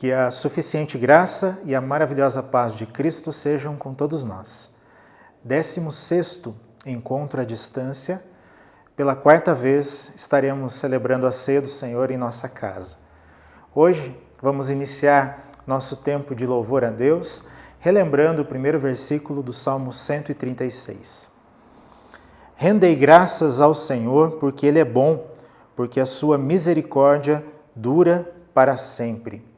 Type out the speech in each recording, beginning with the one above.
Que a suficiente graça e a maravilhosa paz de Cristo sejam com todos nós. 16º encontro à distância. Pela 4ª vez estaremos celebrando a ceia do Senhor em nossa casa. Hoje vamos iniciar nosso tempo de louvor a Deus, relembrando o primeiro versículo do Salmo 136. Rendei graças ao Senhor, porque Ele é bom, porque a sua misericórdia dura para sempre.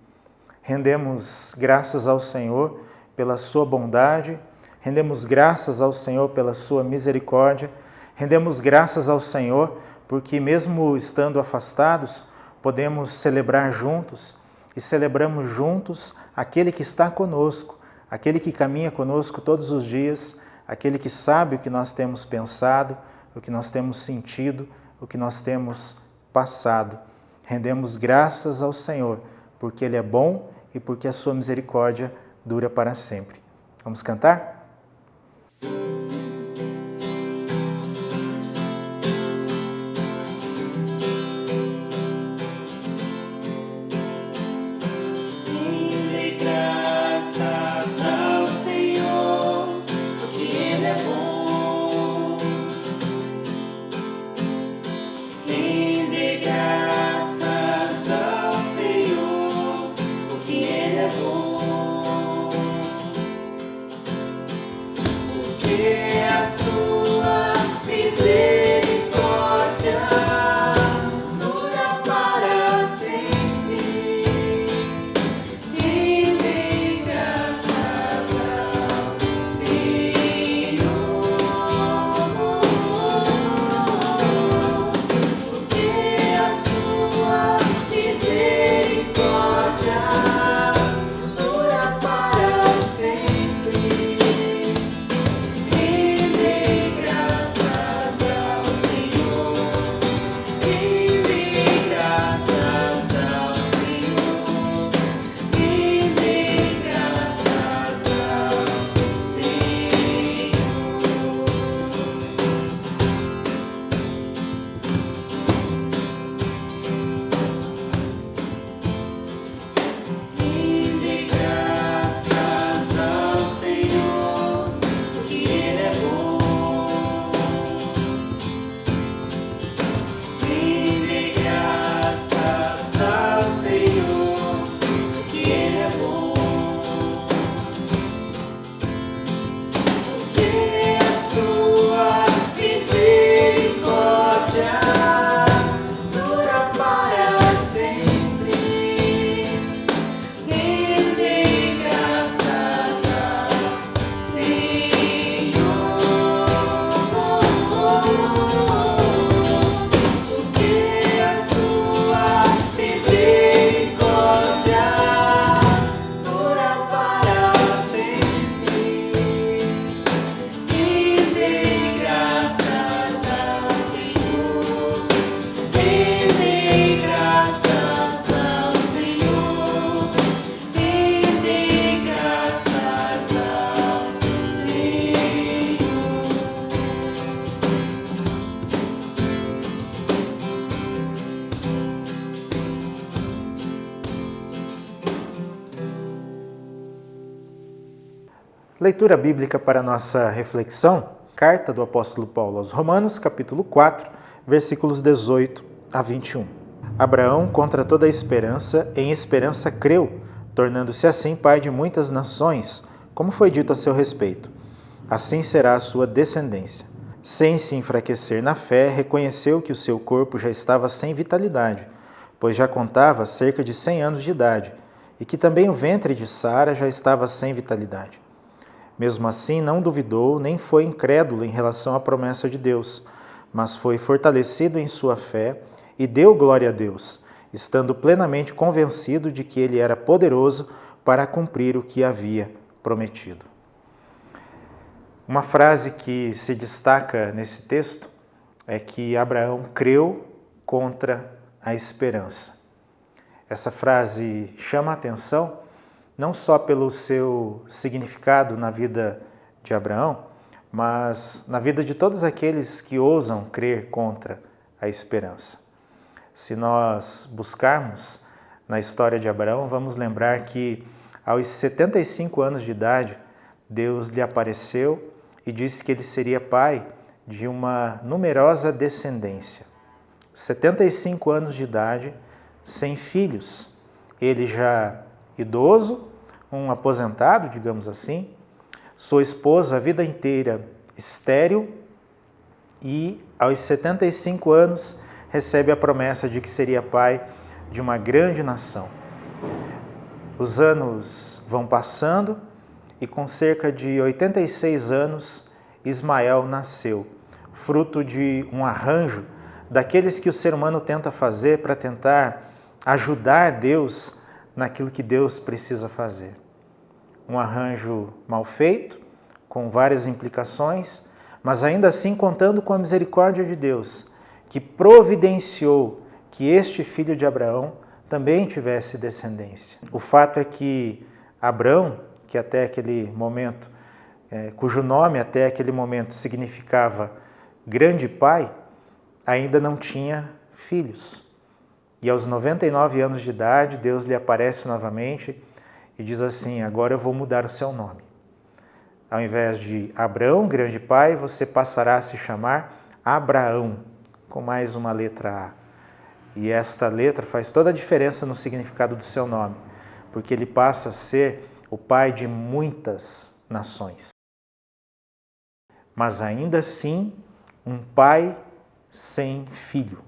Rendemos graças ao Senhor pela sua bondade, rendemos graças ao Senhor pela sua misericórdia, rendemos graças ao Senhor porque mesmo estando afastados, podemos celebrar juntos e celebramos juntos aquele que está conosco, aquele que caminha conosco todos os dias, aquele que sabe o que nós temos pensado, o que nós temos sentido, o que nós temos passado. Rendemos graças ao Senhor porque Ele é bom e porque a sua misericórdia dura para sempre. Vamos cantar? Leitura bíblica para nossa reflexão, carta do apóstolo Paulo aos Romanos, capítulo 4, versículos 18 a 21. Abraão, contra toda a esperança, em esperança creu, tornando-se assim pai de muitas nações, como foi dito a seu respeito. Assim será a sua descendência. Sem se enfraquecer na fé, reconheceu que o seu corpo já estava sem vitalidade, pois já contava cerca de 100 anos de idade, e que também o ventre de Sara já estava sem vitalidade. Mesmo assim, não duvidou, nem foi incrédulo em relação à promessa de Deus, mas foi fortalecido em sua fé e deu glória a Deus, estando plenamente convencido de que Ele era poderoso para cumprir o que havia prometido. Uma frase que se destaca nesse texto é que Abraão creu contra a esperança. Essa frase chama a atenção não só pelo seu significado na vida de Abraão, mas na vida de todos aqueles que ousam crer contra a esperança. Se nós buscarmos na história de Abraão, vamos lembrar que aos 75 anos de idade, Deus lhe apareceu e disse que ele seria pai de uma numerosa descendência. 75 anos de idade, sem filhos. Ele já idoso, um aposentado, digamos assim, sua esposa a vida inteira estéril e aos 75 anos recebe a promessa de que seria pai de uma grande nação. Os anos vão passando e com cerca de 86 anos Ismael nasceu, fruto de um arranjo daqueles que o ser humano tenta fazer para tentar ajudar Deus naquilo que Deus precisa fazer. Um arranjo mal feito, com várias implicações, mas ainda assim contando com a misericórdia de Deus, que providenciou que este filho de Abraão também tivesse descendência. O fato é que Abrão, que até aquele momento, cujo nome até aquele momento significava grande pai, ainda não tinha filhos. E aos 99 anos de idade, Deus lhe aparece novamente e diz assim: agora eu vou mudar o seu nome. Ao invés de Abrão, grande pai, você passará a se chamar Abraão, com mais uma letra A. E esta letra faz toda a diferença no significado do seu nome, porque ele passa a ser o pai de muitas nações. Mas ainda assim, um pai sem filho.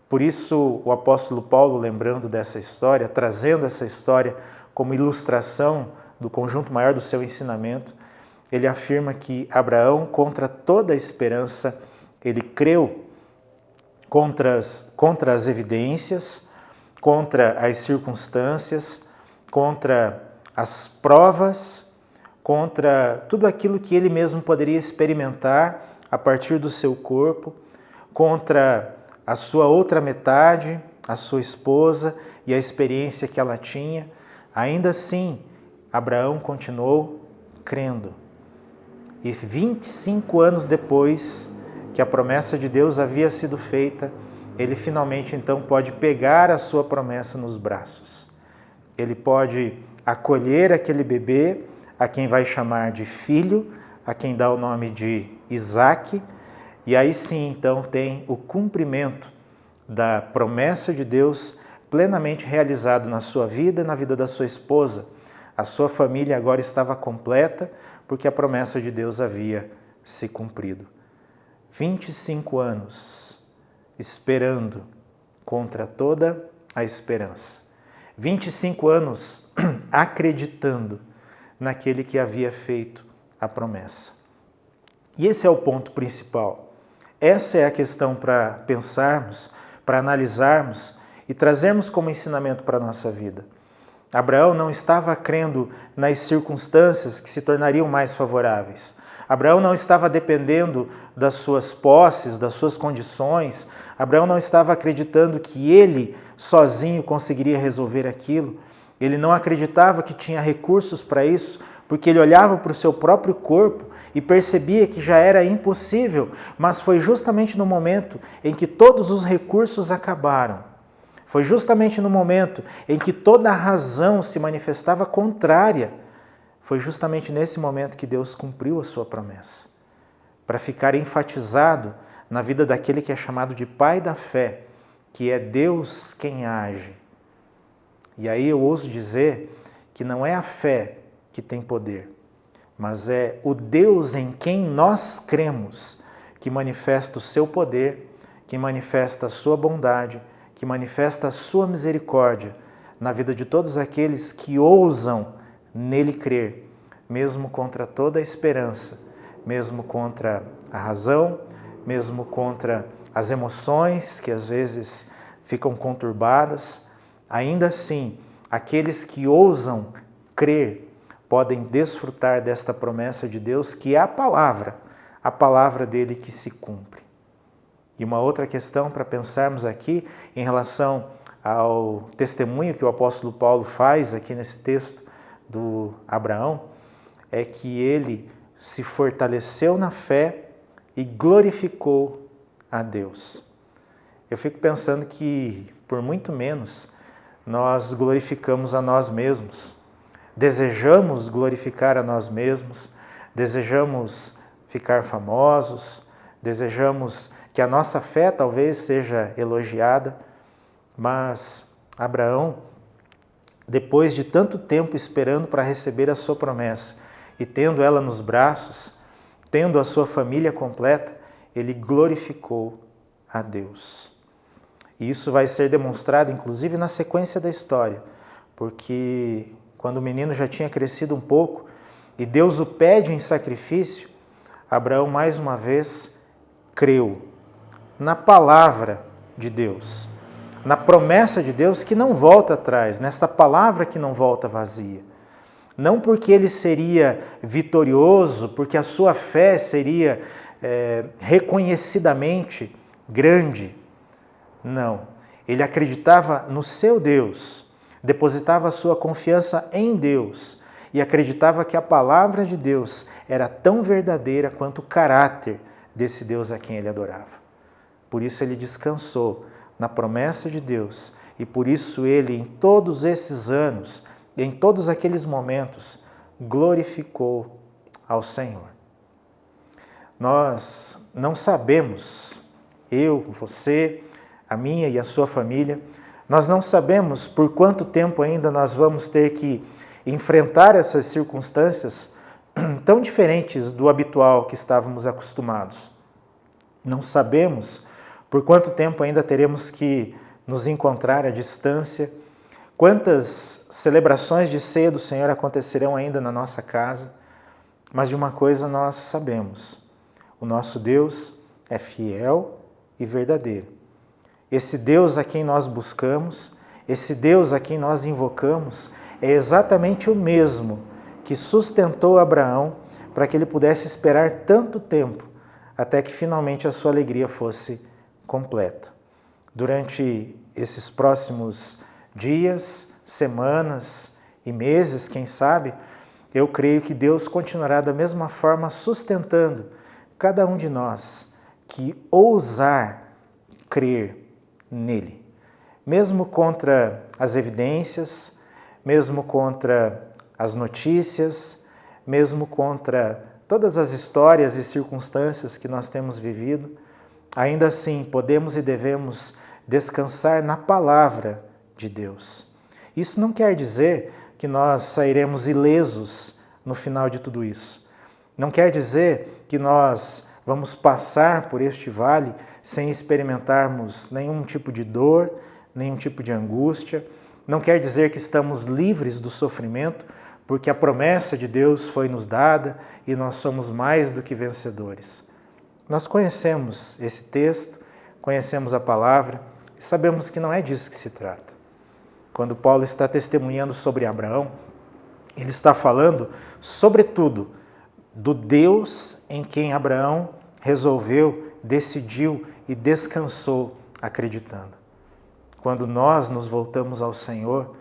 Por isso, o apóstolo Paulo, lembrando dessa história, trazendo essa história como ilustração do conjunto maior do seu ensinamento, ele afirma que Abraão, contra toda a esperança, ele creu contra as evidências, contra as circunstâncias, contra as provas, contra tudo aquilo que ele mesmo poderia experimentar a partir do seu corpo, contra a sua outra metade, a sua esposa e a experiência que ela tinha. Ainda assim, Abraão continuou crendo. E 25 anos depois que a promessa de Deus havia sido feita, ele finalmente então pode pegar a sua promessa nos braços. Ele pode acolher aquele bebê, a quem vai chamar de filho, a quem dá o nome de Isaque, e aí sim então tem o cumprimento da promessa de Deus plenamente realizado na sua vida e na vida da sua esposa. A sua família agora estava completa porque a promessa de Deus havia se cumprido. 25 anos esperando contra toda a esperança. 25 anos acreditando naquele que havia feito a promessa. E esse é o ponto principal. Essa é a questão para pensarmos, para analisarmos e trazermos como ensinamento para a nossa vida. Abraão não estava crendo nas circunstâncias que se tornariam mais favoráveis. Abraão não estava dependendo das suas posses, das suas condições. Abraão não estava acreditando que ele sozinho conseguiria resolver aquilo. Ele não acreditava que tinha recursos para isso, porque ele olhava para o seu próprio corpo e percebia que já era impossível, mas foi justamente no momento em que todos os recursos acabaram. Foi justamente no momento em que toda a razão se manifestava contrária. Foi justamente nesse momento que Deus cumpriu a sua promessa, para ficar enfatizado na vida daquele que é chamado de pai da fé, que é Deus quem age. E aí eu ouso dizer que não é a fé que tem poder, mas é o Deus em quem nós cremos que manifesta o seu poder, que manifesta a sua bondade, que manifesta a sua misericórdia na vida de todos aqueles que ousam nele crer, mesmo contra toda a esperança, mesmo contra a razão, mesmo contra as emoções que às vezes ficam conturbadas. Ainda assim, aqueles que ousam crer podem desfrutar desta promessa de Deus, que é a palavra dele que se cumpre. E uma outra questão para pensarmos aqui em relação ao testemunho que o apóstolo Paulo faz aqui nesse texto do Abraão, é que ele se fortaleceu na fé e glorificou a Deus. Eu fico pensando que, por muito menos, nós glorificamos a nós mesmos, desejamos glorificar a nós mesmos, desejamos ficar famosos, desejamos que a nossa fé talvez seja elogiada, mas Abraão, depois de tanto tempo esperando para receber a sua promessa e tendo ela nos braços, tendo a sua família completa, ele glorificou a Deus. E isso vai ser demonstrado, inclusive, na sequência da história, porque quando o menino já tinha crescido um pouco e Deus o pede em sacrifício, Abraão, mais uma vez, creu na palavra de Deus, na promessa de Deus que não volta atrás, nesta palavra que não volta vazia. Não porque ele seria vitorioso, porque a sua fé seria reconhecidamente grande. Não. Ele acreditava no seu Deus, depositava a sua confiança em Deus e acreditava que a palavra de Deus era tão verdadeira quanto o caráter desse Deus a quem ele adorava. Por isso ele descansou na promessa de Deus e por isso ele, em todos esses anos, em todos aqueles momentos, glorificou ao Senhor. Nós não sabemos, eu, você, a minha e a sua família, nós não sabemos por quanto tempo ainda nós vamos ter que enfrentar essas circunstâncias tão diferentes do habitual que estávamos acostumados. Não sabemos por quanto tempo ainda teremos que nos encontrar à distância, quantas celebrações de ceia do Senhor acontecerão ainda na nossa casa, mas de uma coisa nós sabemos: o nosso Deus é fiel e verdadeiro. Esse Deus a quem nós buscamos, esse Deus a quem nós invocamos, é exatamente o mesmo que sustentou Abraão para que ele pudesse esperar tanto tempo até que finalmente a sua alegria fosse completa. Durante esses próximos dias, semanas e meses, quem sabe, eu creio que Deus continuará da mesma forma sustentando cada um de nós que ousar crer nele. Mesmo contra as evidências, mesmo contra as notícias, mesmo contra todas as histórias e circunstâncias que nós temos vivido, ainda assim podemos e devemos descansar na palavra de Deus. Isso não quer dizer que nós sairemos ilesos no final de tudo isso. Não quer dizer que nós vamos passar por este vale sem experimentarmos nenhum tipo de dor, nenhum tipo de angústia. Não quer dizer que estamos livres do sofrimento, porque a promessa de Deus foi nos dada e nós somos mais do que vencedores. Nós conhecemos esse texto, conhecemos a palavra e sabemos que não é disso que se trata. Quando Paulo está testemunhando sobre Abraão, ele está falando, sobretudo, do Deus em quem Abraão resolveu, decidiu e descansou acreditando. Quando nós nos voltamos ao Senhor,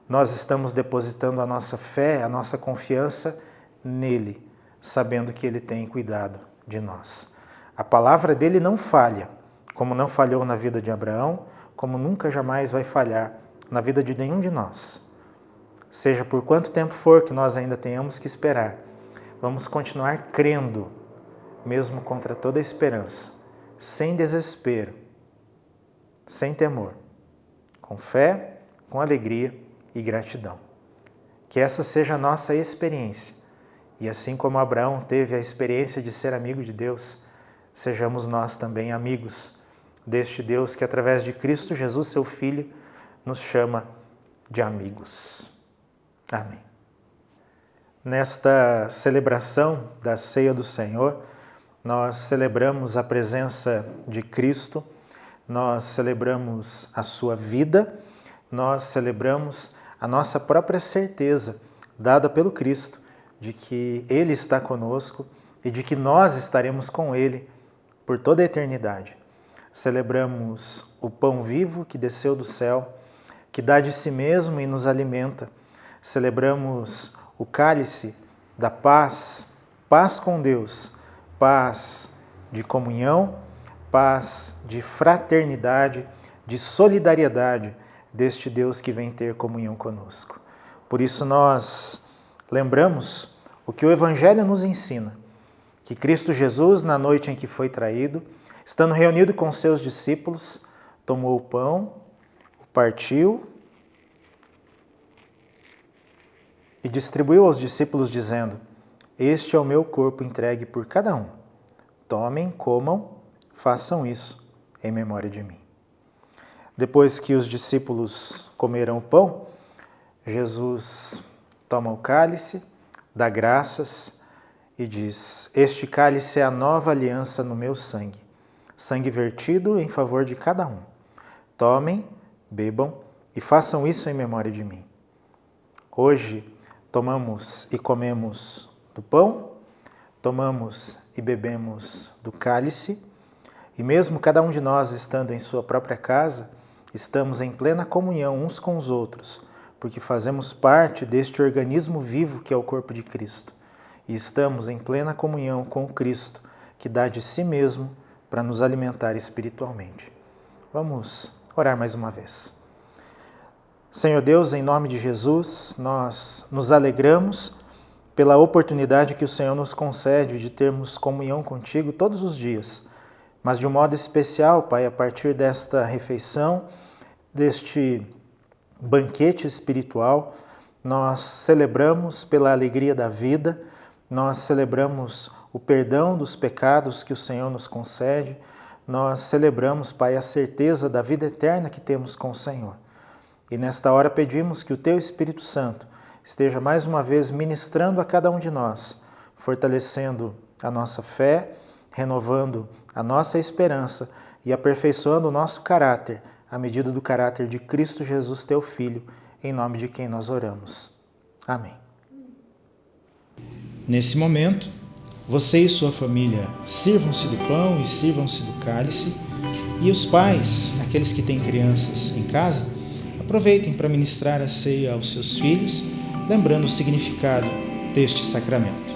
nós estamos depositando a nossa fé, a nossa confiança nele, sabendo que ele tem cuidado de nós. A palavra dele não falha, como não falhou na vida de Abraão, como nunca jamais vai falhar na vida de nenhum de nós. Seja por quanto tempo for que nós ainda tenhamos que esperar, vamos continuar crendo, mesmo contra toda a esperança, sem desespero, sem temor, com fé, com alegria e gratidão. Que essa seja a nossa experiência. E assim como Abraão teve a experiência de ser amigo de Deus, sejamos nós também amigos deste Deus que, através de Cristo Jesus, seu Filho, nos chama de amigos. Amém. Nesta celebração da Ceia do Senhor, nós celebramos a presença de Cristo, nós celebramos a sua vida, nós celebramos a nossa própria certeza, dada pelo Cristo, de que Ele está conosco e de que nós estaremos com Ele por toda a eternidade. Celebramos o pão vivo que desceu do céu, que dá de si mesmo e nos alimenta. Celebramos o cálice da paz, paz com Deus, paz de comunhão, paz de fraternidade, de solidariedade, deste Deus que vem ter comunhão conosco. Por isso nós lembramos o que o Evangelho nos ensina, que Cristo Jesus, na noite em que foi traído, estando reunido com seus discípulos, tomou o pão, o partiu e distribuiu aos discípulos, dizendo: este é o meu corpo entregue por cada um. Tomem, comam, façam isso em memória de mim. Depois que os discípulos comeram o pão, Jesus toma o cálice, dá graças e diz: este cálice é a nova aliança no meu sangue, sangue vertido em favor de cada um. Tomem, bebam e façam isso em memória de mim. Hoje tomamos e comemos do pão, tomamos e bebemos do cálice, e mesmo cada um de nós estando em sua própria casa, estamos em plena comunhão uns com os outros, porque fazemos parte deste organismo vivo que é o corpo de Cristo, e estamos em plena comunhão com o Cristo, que dá de si mesmo para nos alimentar espiritualmente. Vamos orar mais uma vez. Senhor Deus, em nome de Jesus, nós nos alegramos pela oportunidade que o Senhor nos concede de termos comunhão contigo todos os dias, mas de um modo especial, Pai, a partir desta refeição, deste banquete espiritual, nós celebramos pela alegria da vida, nós celebramos o perdão dos pecados que o Senhor nos concede, nós celebramos, Pai, a certeza da vida eterna que temos com o Senhor. E nesta hora pedimos que o Teu Espírito Santo esteja mais uma vez ministrando a cada um de nós, fortalecendo a nossa fé, renovando a nossa esperança e aperfeiçoando o nosso caráter, à medida do caráter de Cristo Jesus, Teu Filho, em nome de quem nós oramos. Amém. Nesse momento, você e sua família sirvam-se do pão e sirvam-se do cálice, e os pais, aqueles que têm crianças em casa, aproveitem para ministrar a ceia aos seus filhos, lembrando o significado deste sacramento.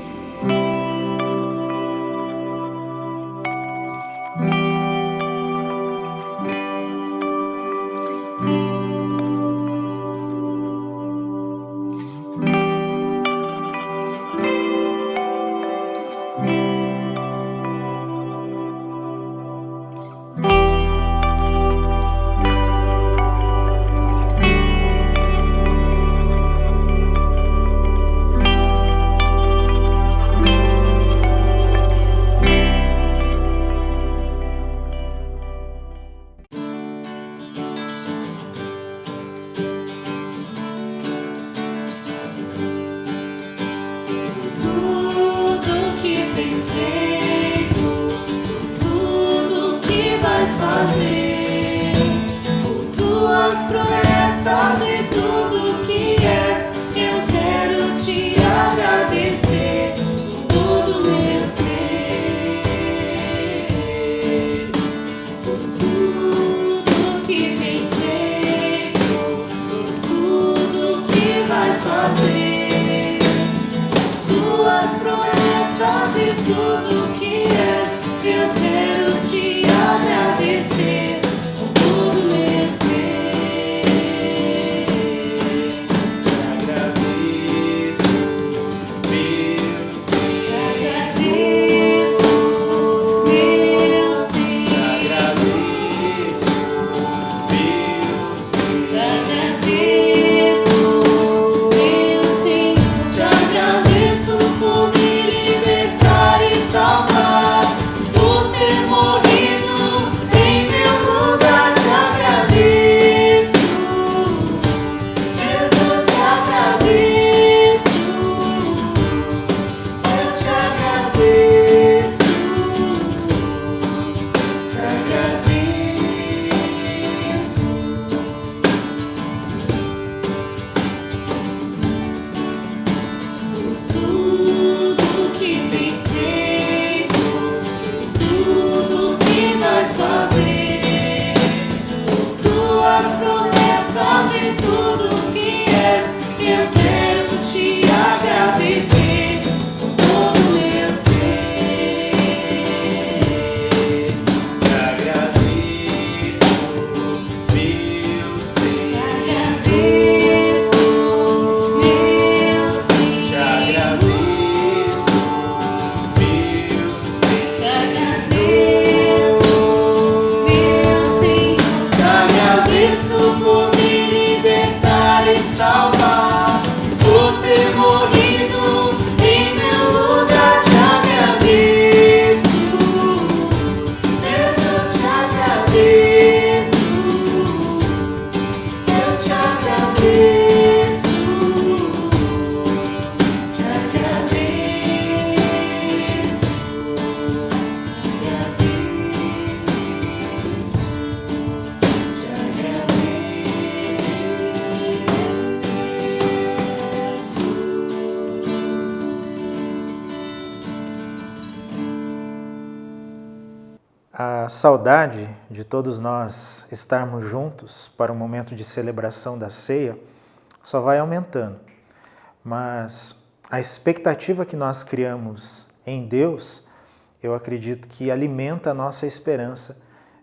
A saudade de todos nós estarmos juntos para o momento de celebração da ceia só vai aumentando, mas a expectativa que nós criamos em Deus, eu acredito que alimenta a nossa esperança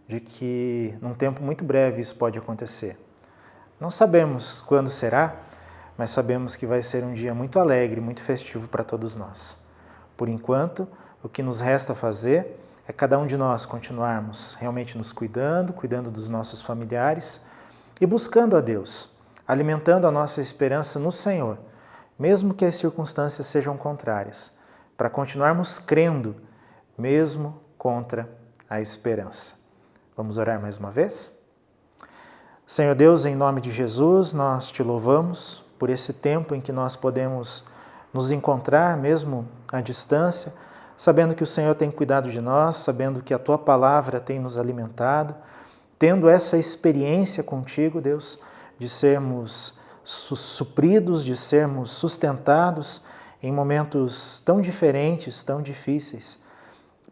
de que num tempo muito breve isso pode acontecer. Não sabemos quando será, mas sabemos que vai ser um dia muito alegre, muito festivo para todos nós. Por enquanto, o que nos resta fazer é cada um de nós continuarmos realmente nos cuidando dos nossos familiares e buscando a Deus, alimentando a nossa esperança no Senhor, mesmo que as circunstâncias sejam contrárias, para continuarmos crendo, mesmo contra a esperança. Vamos orar mais uma vez? Senhor Deus, em nome de Jesus, nós te louvamos por esse tempo em que nós podemos nos encontrar, mesmo à distância, sabendo que o Senhor tem cuidado de nós, sabendo que a Tua palavra tem nos alimentado, tendo essa experiência contigo, Deus, de sermos supridos, de sermos sustentados em momentos tão diferentes, tão difíceis.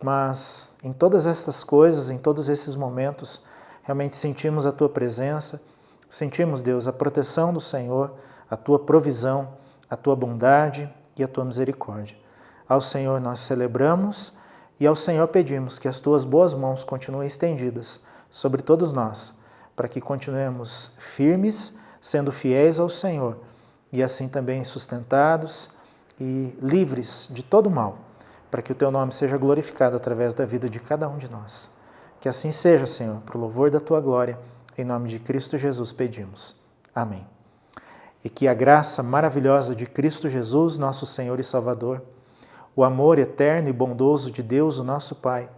Mas em todas estas coisas, em todos esses momentos, realmente sentimos a Tua presença, sentimos, Deus, a proteção do Senhor, a Tua provisão, a Tua bondade e a Tua misericórdia. Ao Senhor nós celebramos e ao Senhor pedimos que as Tuas boas mãos continuem estendidas sobre todos nós, para que continuemos firmes, sendo fiéis ao Senhor e assim também sustentados e livres de todo mal, para que o Teu nome seja glorificado através da vida de cada um de nós. Que assim seja, Senhor, para o louvor da Tua glória, em nome de Cristo Jesus pedimos. Amém. E que a graça maravilhosa de Cristo Jesus, nosso Senhor e Salvador, o amor eterno e bondoso de Deus, o nosso Pai,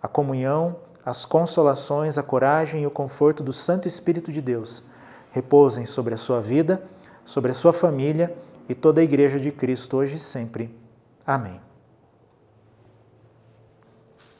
a comunhão, as consolações, a coragem e o conforto do Santo Espírito de Deus repousem sobre a sua vida, sobre a sua família e toda a Igreja de Cristo hoje e sempre. Amém.